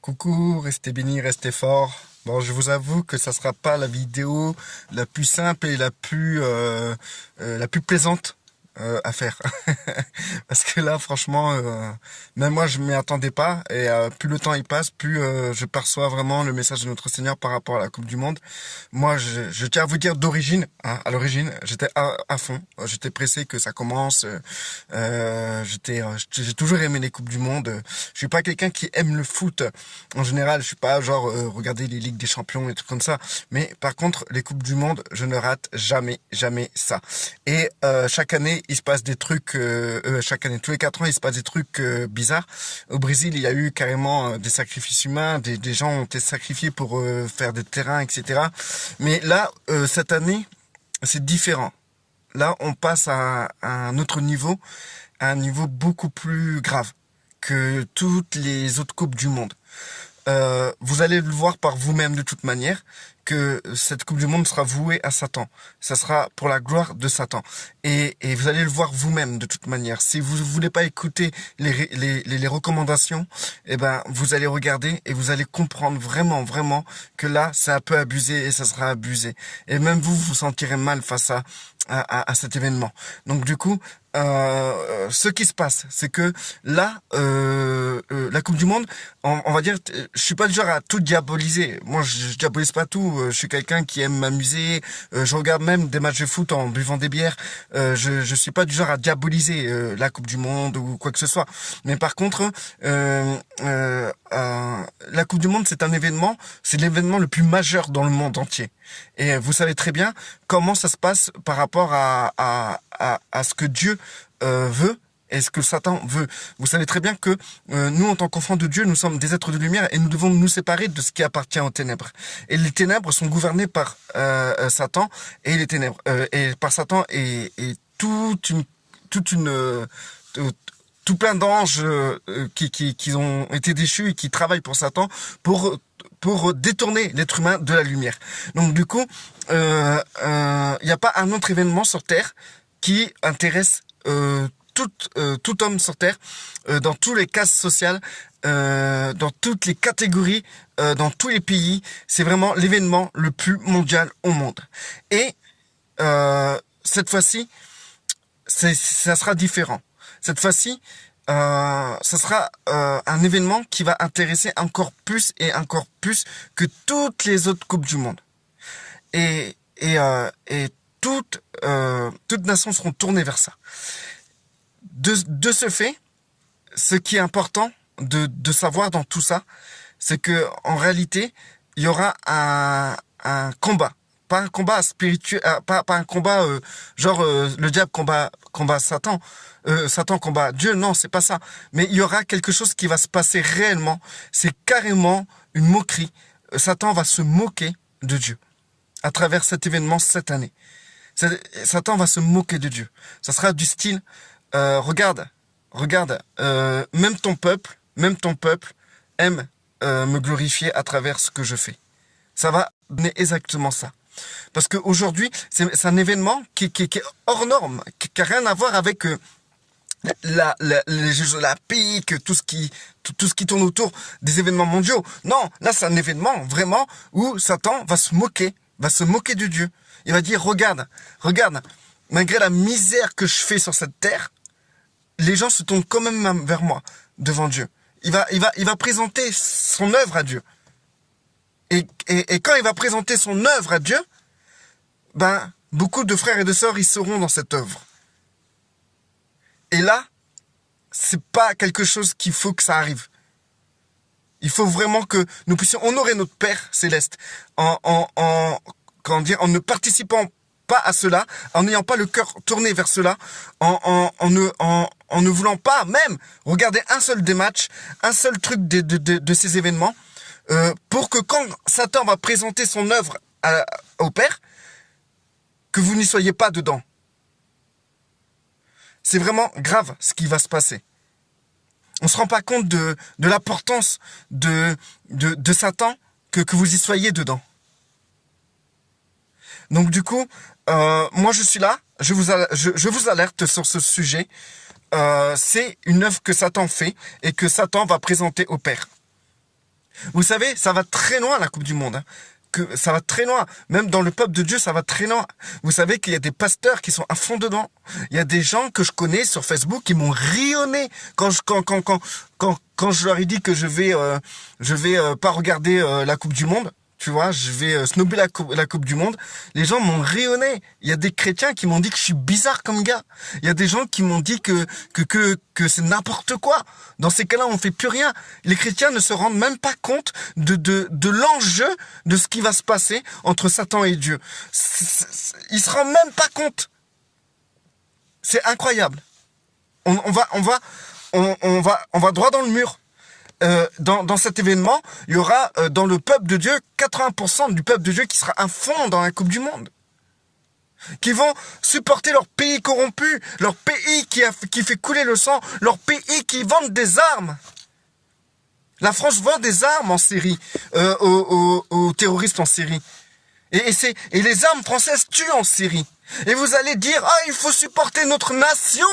Coucou, restez bénis, restez forts. Bon, je vous avoue que ça sera pas la vidéo la plus simple et la plus plaisante à faire. Parce que là, franchement, même moi, je m'y attendais pas. Et plus le temps il passe, plus je perçois vraiment le message de notre Seigneur par rapport à la Coupe du Monde. Moi, je tiens à vous dire d'origine, hein, à l'origine, j'étais à fond. J'étais pressé que ça commence. J'ai toujours aimé les Coupes du Monde. Je suis pas quelqu'un qui aime le foot. En général, je suis pas genre regarder les Ligues des Champions et tout comme ça. Mais par contre, les Coupes du Monde, je ne rate jamais, jamais ça. Et chaque année, il se passe des trucs. Chaque année, tous les 4 ans, il se passe des trucs bizarres. Au Brésil, il y a eu carrément des sacrifices humains. Des gens ont été sacrifiés pour faire des terrains, etc. Mais là, cette année, c'est différent. Là, on passe à un autre niveau, à un niveau beaucoup plus grave que toutes les autres coupes du monde. Vous allez le voir par vous-même de toute manière que cette Coupe du Monde sera vouée à Satan. Ça sera pour la gloire de Satan. Et vous allez le voir vous-même de toute manière. Si vous voulez pas écouter les recommandations, eh ben vous allez regarder et vous allez comprendre vraiment, vraiment que là, c'est un peu abusé et ça sera abusé. Et même vous vous sentirez mal face à cet événement. Donc du coup, ce qui se passe, c'est que là, la Coupe du Monde, on va dire, je suis pas du genre à tout diaboliser. Moi, je diabolise pas tout. Je suis quelqu'un qui aime m'amuser. Je regarde même des matchs de foot en buvant des bières. Je suis pas du genre à diaboliser la Coupe du Monde ou quoi que ce soit. Mais par contre, la Coupe du Monde, c'est un événement, c'est l'événement le plus majeur dans le monde entier. Et vous savez très bien comment ça se passe par rapport à ce que Dieu veut et ce que Satan veut. Vous savez très bien que nous, en tant qu'enfants de Dieu, nous sommes des êtres de lumière et nous devons nous séparer de ce qui appartient aux ténèbres. Et les ténèbres sont gouvernées par Satan et les ténèbres et par Satan et tout plein d'anges qui ont été déchus et qui travaillent pour Satan pour détourner l'être humain de la lumière. Donc du coup, il n'y a pas un autre événement sur Terre qui intéresse tout homme sur Terre, dans tous les classes sociales, dans toutes les catégories, dans tous les pays. C'est vraiment l'événement le plus mondial au monde. Et cette fois-ci, ça sera différent. Cette fois-ci, ça sera un événement qui va intéresser encore plus et encore plus que toutes les autres coupes du monde. Et toutes nations seront tournées vers ça. De ce fait, ce qui est important de savoir dans tout ça, c'est que en réalité, il y aura un combat. Pas un combat spirituel, pas un combat le diable combat Satan, Satan combat Dieu, non, c'est pas ça. Mais il y aura quelque chose qui va se passer réellement, c'est carrément une moquerie. Satan va se moquer de Dieu à travers cet événement cette année. Satan va se moquer de Dieu. Ça sera du style, regarde, même ton peuple aime me glorifier à travers ce que je fais. Ça va donner exactement ça. Parce qu'aujourd'hui, c'est un événement qui est hors norme, qui n'a rien à voir avec les Jeux Olympiques, tout ce qui tourne autour des événements mondiaux. Non, là c'est un événement vraiment où Satan va se moquer de Dieu. Il va dire, regarde, malgré la misère que je fais sur cette terre, les gens se tournent quand même vers moi, devant Dieu. Il va présenter son œuvre à Dieu. Et quand il va présenter son œuvre à Dieu, ben, beaucoup de frères et de sœurs, ils seront dans cette œuvre. Et là, c'est pas quelque chose qu'il faut que ça arrive. Il faut vraiment que nous puissions honorer notre Père céleste en ne participant pas à cela, en n'ayant pas le cœur tourné vers cela, en ne voulant pas même regarder un seul des matchs, un seul truc de ces événements, pour que quand Satan va présenter son œuvre au Père, que vous n'y soyez pas dedans. C'est vraiment grave ce qui va se passer. On se rend pas compte de l'importance de Satan que vous y soyez dedans. Donc du coup, moi je suis là, je vous alerte sur ce sujet. C'est une œuvre que Satan fait et que Satan va présenter au Père. Vous savez, ça va très loin la Coupe du Monde. Hein. Que ça va très loin. Même dans le peuple de Dieu, ça va très loin. Vous savez qu'il y a des pasteurs qui sont à fond dedans. Il y a des gens que je connais sur Facebook qui m'ont rionné quand je leur ai dit que je vais pas regarder la Coupe du Monde. Tu vois, je vais snober la coupe du Monde. Les gens m'ont rayonné. Il y a des chrétiens qui m'ont dit que je suis bizarre comme gars. Il y a des gens qui m'ont dit que c'est n'importe quoi. Dans ces cas-là, on fait plus rien. Les chrétiens ne se rendent même pas compte de l'enjeu de ce qui va se passer entre Satan et Dieu. Ils se rendent même pas compte. C'est incroyable. On va droit dans le mur. Dans cet événement, il y aura dans le peuple de Dieu 80% du peuple de Dieu qui sera à fond dans la Coupe du Monde, qui vont supporter leur pays corrompu, leur pays qui fait couler le sang, leur pays qui vend des armes. La France vend des armes en Syrie aux terroristes en Syrie, et les armes françaises tuent en Syrie. Et vous allez dire, il faut supporter notre nation.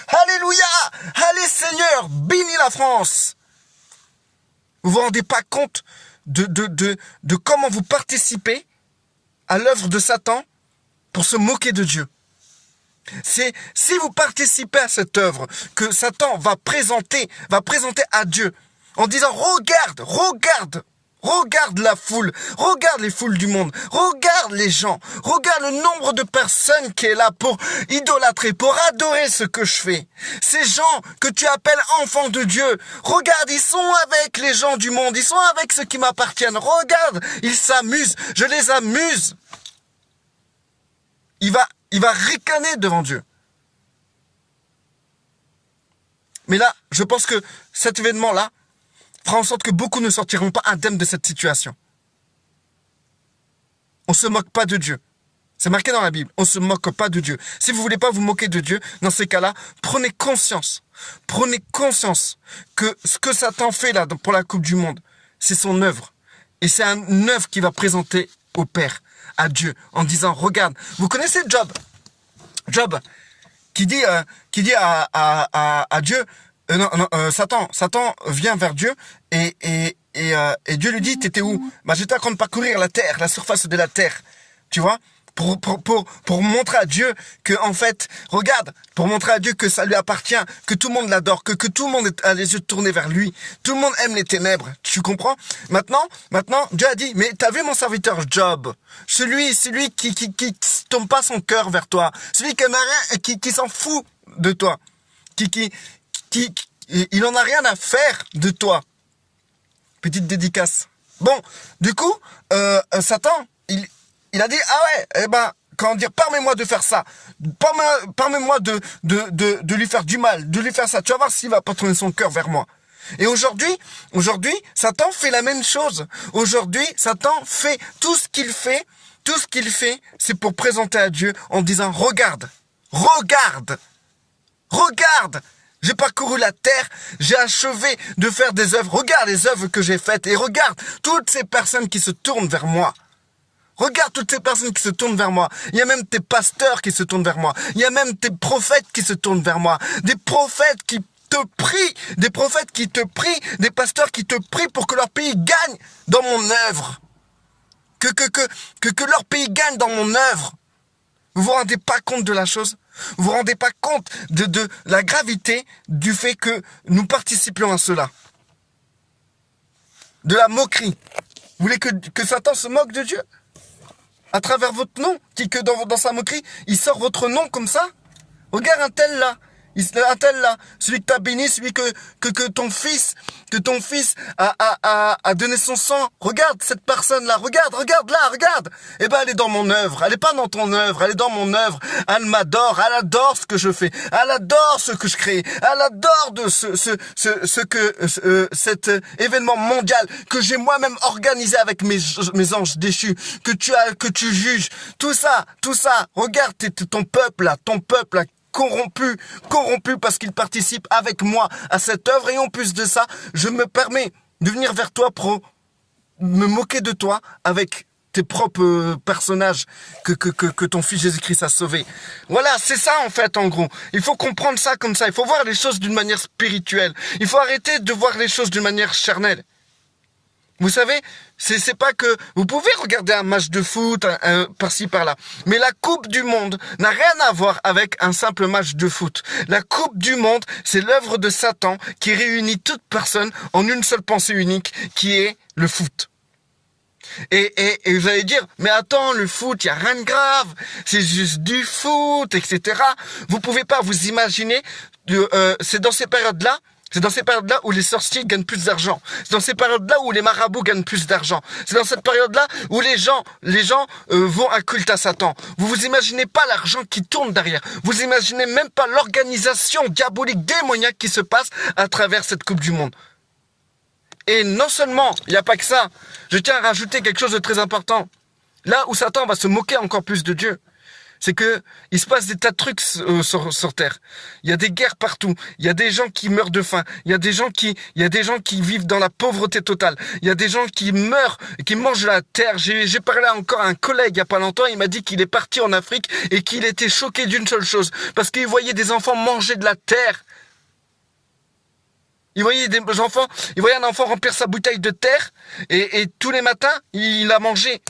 Alléluia, allez Seigneur, bénis la France. Vous vous rendez pas compte de comment vous participez à l'œuvre de Satan pour se moquer de Dieu. C'est si vous participez à cette œuvre que Satan va présenter à Dieu en disant regarde la foule, regarde les foules du monde, regarde les gens, regarde le nombre de personnes qui est là pour idolâtrer, pour adorer ce que je fais. Ces gens que tu appelles enfants de Dieu, regarde, ils sont avec les gens du monde, ils sont avec ceux qui m'appartiennent, regarde, ils s'amusent, je les amuse. Il va ricaner devant Dieu. Mais là, je pense que cet événement-là fera en sorte que beaucoup ne sortiront pas indemnes de cette situation. On se moque pas de Dieu. C'est marqué dans la Bible. On se moque pas de Dieu. Si vous voulez pas vous moquer de Dieu, dans ces cas-là, prenez conscience. Prenez conscience que ce que Satan fait là pour la Coupe du Monde, c'est son œuvre. Et c'est une œuvre qu'il va présenter au Père, à Dieu, en disant, regarde, vous connaissez Job? Job, qui dit à Dieu, Satan vient vers Dieu et Dieu lui dit, t'étais où? J'étais en train de parcourir la terre, la surface de la terre, tu vois, pour montrer à Dieu que, en fait, regarde, pour montrer à Dieu que ça lui appartient, que tout le monde l'adore, que tout le monde a les yeux tournés vers lui, tout le monde aime les ténèbres, tu comprends? Maintenant, Dieu a dit, mais t'as vu mon serviteur Job, celui qui tombe pas son cœur vers toi, celui qui s'en fout de toi, il en a rien à faire de toi. Petite dédicace. Bon, du coup, Satan, il a dit, comment dire, permets-moi de faire ça. Permets-moi de lui faire du mal, de lui faire ça. Tu vas voir s'il va pas tourner son cœur vers moi. Et aujourd'hui, Satan fait la même chose. Aujourd'hui, Satan fait tout ce qu'il fait, c'est pour présenter à Dieu en disant, regarde. J'ai parcouru la terre, j'ai achevé de faire des œuvres. Regarde les œuvres que j'ai faites et regarde toutes ces personnes qui se tournent vers moi. Regarde toutes ces personnes qui se tournent vers moi. Il y a même tes pasteurs qui se tournent vers moi. Il y a même tes prophètes qui se tournent vers moi. Des prophètes qui te prient, des pasteurs qui te prient pour que leur pays gagne dans mon œuvre. Que leur pays gagne dans mon œuvre. Vous vous rendez pas compte de la chose? Vous vous rendez pas compte de la gravité du fait que nous participions à cela? De la moquerie. Vous voulez que Satan se moque de Dieu? À travers votre nom? Que dans sa moquerie, il sort votre nom comme ça? Regarde un tel là. Celui que t'as béni, celui que ton fils a donné son sang. Regarde cette personne-là, regarde. Eh ben, elle est dans mon œuvre. Elle est pas dans ton œuvre, elle est dans mon œuvre. Elle m'adore, elle adore ce que je fais. Elle adore ce que je crée. Elle adore cet événement mondial que j'ai moi-même organisé avec mes anges déchus, que tu juges. Tout ça. Regarde ton peuple là, corrompu parce qu'il participe avec moi à cette œuvre, et en plus de ça, je me permets de venir vers toi pour me moquer de toi avec tes propres personnages que ton fils Jésus-Christ a sauvé. Voilà, c'est ça en fait en gros. Il faut comprendre ça comme ça, il faut voir les choses d'une manière spirituelle. Il faut arrêter de voir les choses d'une manière charnelle. Vous savez, c'est pas que vous pouvez regarder un match de foot par-ci par-là, mais la Coupe du Monde n'a rien à voir avec un simple match de foot. La Coupe du Monde, c'est l'œuvre de Satan qui réunit toute personne en une seule pensée unique, qui est le foot. Et vous allez dire, mais attends, le foot, il y a rien de grave, c'est juste du foot, etc. Vous pouvez pas vous imaginer, c'est dans ces périodes-là. C'est dans ces périodes-là où les sorciers gagnent plus d'argent. C'est dans ces périodes-là où les marabouts gagnent plus d'argent. C'est dans cette période-là où les gens vont à culte à Satan. Vous imaginez pas l'argent qui tourne derrière. Vous imaginez même pas l'organisation diabolique démoniaque qui se passe à travers cette Coupe du Monde. Et non seulement, il n'y a pas que ça. Je tiens à rajouter quelque chose de très important. Là où Satan va se moquer encore plus de Dieu, c'est que il se passe des tas de trucs sur Terre. Il y a des guerres partout. Il y a des gens qui meurent de faim. Il y a des gens qui vivent dans la pauvreté totale. Il y a des gens qui meurent, qui mangent de la terre. J'ai parlé encore à un collègue il y a pas longtemps. Il m'a dit qu'il est parti en Afrique et qu'il était choqué d'une seule chose, parce qu'il voyait des enfants manger de la terre. Il voyait un enfant remplir sa bouteille de terre et tous les matins il a mangé.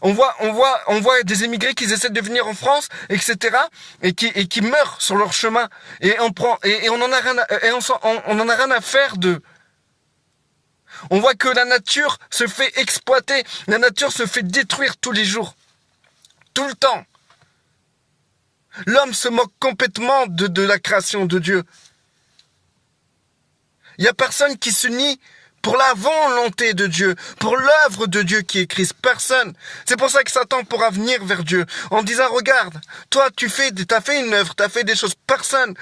On voit des émigrés qui essaient de venir en France, etc. et qui meurent sur leur chemin. Et on en a rien à faire d'eux. On voit que la nature se fait exploiter, la nature se fait détruire tous les jours, tout le temps. L'homme se moque complètement de la création de Dieu. Il y a personne qui se nie pour la volonté de Dieu, pour l'œuvre de Dieu qui est Christ. Personne. C'est pour ça que Satan pourra venir vers Dieu en disant, regarde, toi t'as fait une œuvre, t'as fait des choses. Personne.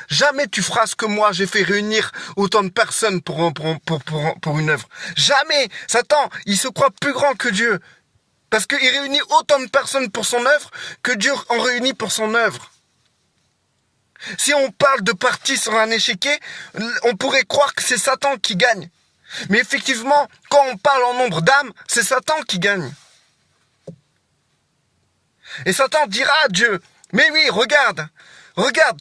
Jamais tu feras ce que moi j'ai fait, réunir autant de personnes pour une œuvre. Jamais. Satan, il se croit plus grand que Dieu. Parce qu'il réunit autant de personnes pour son œuvre que Dieu en réunit pour son œuvre. Si on parle de partie sur un échiquier, on pourrait croire que c'est Satan qui gagne. Mais effectivement, quand on parle en nombre d'âmes, c'est Satan qui gagne. Et Satan dira à Dieu, mais oui, regarde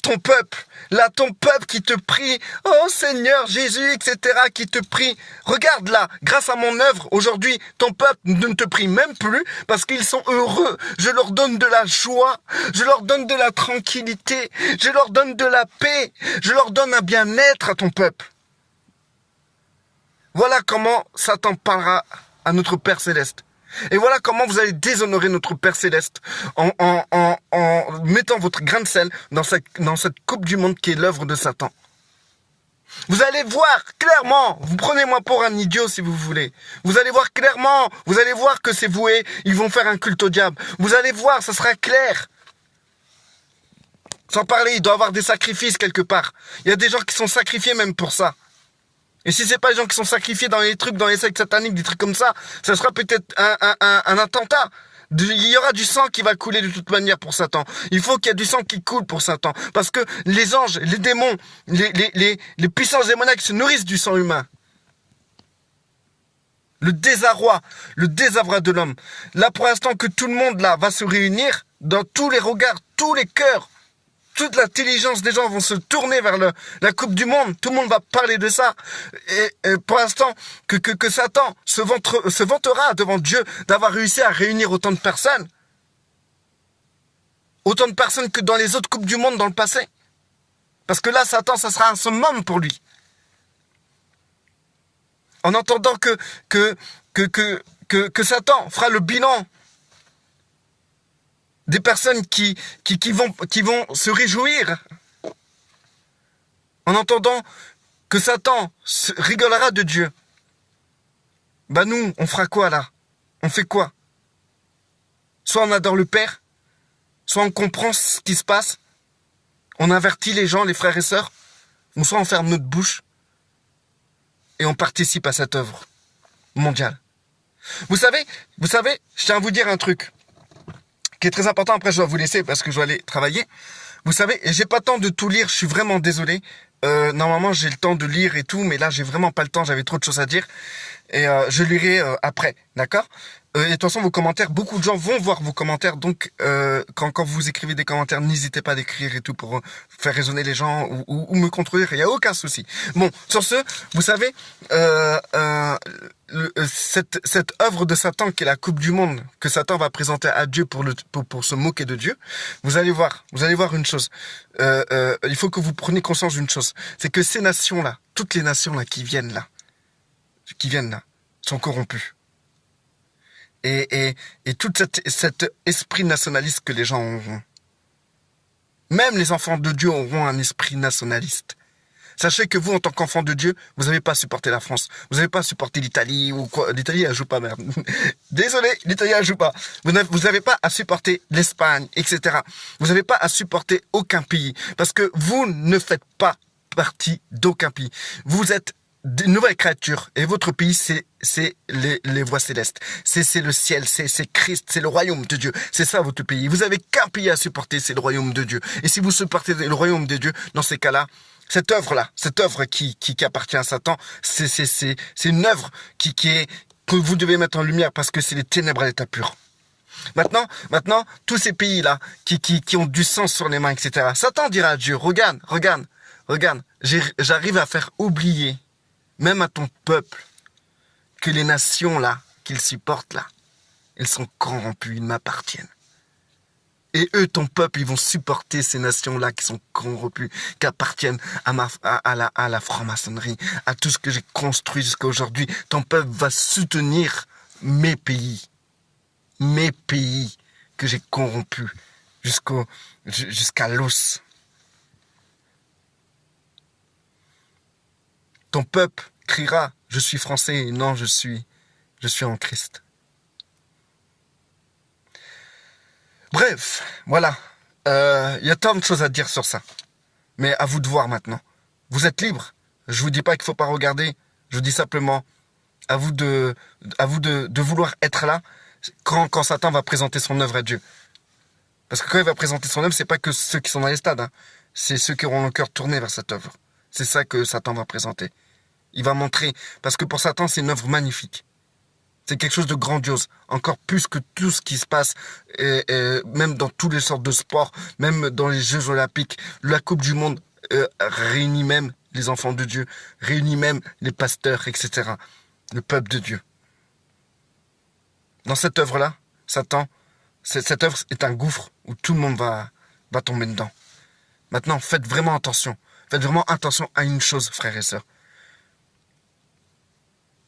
ton peuple, là, ton peuple qui te prie, oh Seigneur Jésus, etc., qui te prie. Regarde là, grâce à mon œuvre, aujourd'hui, ton peuple ne te prie même plus parce qu'ils sont heureux. Je leur donne de la joie, je leur donne de la tranquillité, je leur donne de la paix, je leur donne un bien-être à ton peuple. Voilà comment Satan parlera à notre Père Céleste. Et voilà comment vous allez déshonorer notre Père Céleste en mettant votre grain de sel dans cette Coupe du Monde qui est l'œuvre de Satan. Vous allez voir clairement, vous prenez-moi pour un idiot si vous voulez. Vous allez voir clairement, vous allez voir que c'est voué, ils vont faire un culte au diable. Vous allez voir, ça sera clair. Sans parler, il doit y avoir des sacrifices quelque part. Il y a des gens qui sont sacrifiés même pour ça. Et si c'est pas les gens qui sont sacrifiés dans les trucs, dans les sectes sataniques, des trucs comme ça sera peut-être un attentat. Il y aura du sang qui va couler de toute manière pour Satan. Il faut qu'il y ait du sang qui coule pour Satan. Parce que les anges, les démons, les puissances démoniaques se nourrissent du sang humain. Le désarroi de l'homme. Là, pour l'instant, que tout le monde là va se réunir, dans tous les regards, tous les cœurs, toute l'intelligence des gens vont se tourner vers la Coupe du Monde. Tout le monde va parler de ça. Et pour l'instant, que Satan se vantera devant Dieu d'avoir réussi à réunir autant de personnes. Autant de personnes que dans les autres Coupes du Monde dans le passé. Parce que là, Satan, ça sera un summum pour lui. En entendant que Satan fera le bilan des personnes qui vont se réjouir en entendant que Satan rigolera de Dieu. Bah nous, on fera quoi là? On fait quoi? Soit on adore le Père, soit on comprend ce qui se passe, on avertit les gens, les frères et sœurs, ou soit on ferme notre bouche et on participe à cette œuvre mondiale. Vous savez, je tiens à vous dire un truc qui est très important. Après, je dois vous laisser parce que je dois aller travailler. Vous savez, j'ai pas le temps de tout lire. Je suis vraiment désolé. Normalement, j'ai le temps de lire et tout, mais là, j'ai vraiment pas le temps. J'avais trop de choses à dire. et je lirai après, d'accord? Et de toute façon, vos commentaires, beaucoup de gens vont voir vos commentaires, donc quand vous écrivez des commentaires, n'hésitez pas à d'écrire et tout pour faire raisonner les gens ou me contredire, il n'y a aucun souci. Bon, sur ce, vous savez, cette œuvre de Satan qui est la Coupe du Monde, que Satan va présenter à Dieu pour se moquer de Dieu, vous allez voir une chose. Il faut que vous preniez conscience d'une chose, c'est que ces nations-là, toutes les nations-là qui viennent là, sont corrompues. Et tout cet esprit nationaliste que les gens auront. Même les enfants de Dieu auront un esprit nationaliste. Sachez que vous, en tant qu'enfant de Dieu, vous n'avez pas supporté la France. Vous n'avez pas supporté l'Italie ou quoi. L'Italie, elle joue pas, merde. Désolé, l'Italie, elle joue pas. Vous n'avez pas à supporter l'Espagne, etc. Vous n'avez pas à supporter aucun pays. Parce que vous ne faites pas partie d'aucun pays. Vous êtes de nouvelles créatures et votre pays c'est les voies célestes, c'est le ciel, c'est Christ, c'est le royaume de Dieu, c'est ça votre pays. Vous avez qu'un pays à supporter, c'est le royaume de Dieu. Et si vous supportez le royaume de Dieu, dans ces cas-là, cette œuvre qui appartient à Satan, c'est une œuvre que vous devez mettre en lumière parce que c'est les ténèbres à l'état pur. Maintenant, tous ces pays-là qui ont du sang sur les mains, etc. Satan dira à Dieu, regarde, j'arrive à faire oublier même à ton peuple, que les nations là, qu'ils supportent là, elles sont corrompues, ils m'appartiennent. Et eux, ton peuple, ils vont supporter ces nations-là qui sont corrompues, qui appartiennent à la franc-maçonnerie, à tout ce que j'ai construit jusqu'à aujourd'hui. Ton peuple va soutenir mes pays que j'ai corrompus jusqu'à l'os. Ton peuple criera, je suis français, et non, je suis en Christ. Bref, voilà. Y a tant de choses à dire sur ça. Mais à vous de voir maintenant. Vous êtes libre. Je vous dis pas qu'il faut pas regarder. Je vous dis simplement, à vous de vouloir être là quand Satan va présenter son œuvre à Dieu. Parce que quand il va présenter son œuvre, c'est pas que ceux qui sont dans les stades, hein. C'est ceux qui auront le cœur tourné vers cette œuvre. C'est ça que Satan va présenter. Il va montrer, parce que pour Satan, c'est une œuvre magnifique. C'est quelque chose de grandiose, encore plus que tout ce qui se passe, même dans toutes les sortes de sports, même dans les Jeux Olympiques, la Coupe du Monde réunit même les enfants de Dieu, réunit même les pasteurs, etc. Le peuple de Dieu. Dans cette œuvre-là, Satan, cette œuvre est un gouffre où tout le monde va tomber dedans. Maintenant, faites vraiment attention. Faites vraiment attention à une chose, frères et sœurs.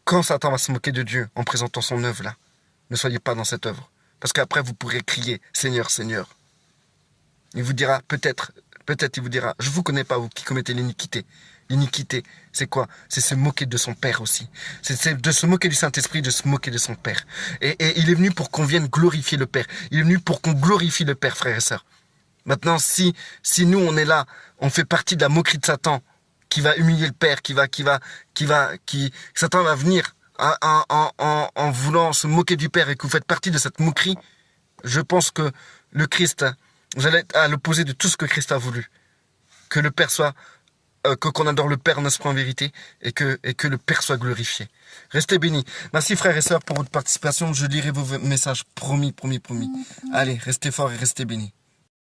Quand Satan va se moquer de Dieu en présentant son œuvre là, ne soyez pas dans cette œuvre. Parce qu'après, vous pourrez crier, Seigneur, Seigneur. Il vous dira, peut-être il vous dira, je vous connais pas, vous qui commettez l'iniquité. L'iniquité, c'est quoi? C'est se moquer de son Père aussi. C'est de se moquer du Saint-Esprit, de se moquer de son Père. Et il est venu pour qu'on vienne glorifier le Père. Il est venu pour qu'on glorifie le Père, frères et sœurs. Maintenant, si nous, on est là, on fait partie de la moquerie de Satan, qui va humilier le Père, Satan va venir en voulant se moquer du Père et que vous faites partie de cette moquerie, je pense que le Christ, vous allez être à l'opposé de tout ce que Christ a voulu. Que le Père soit, qu'on adore le Père en esprit en vérité et que le Père soit glorifié. Restez bénis. Merci frères et sœurs pour votre participation. Je lirai vos messages. Promis. Allez, restez forts et restez bénis.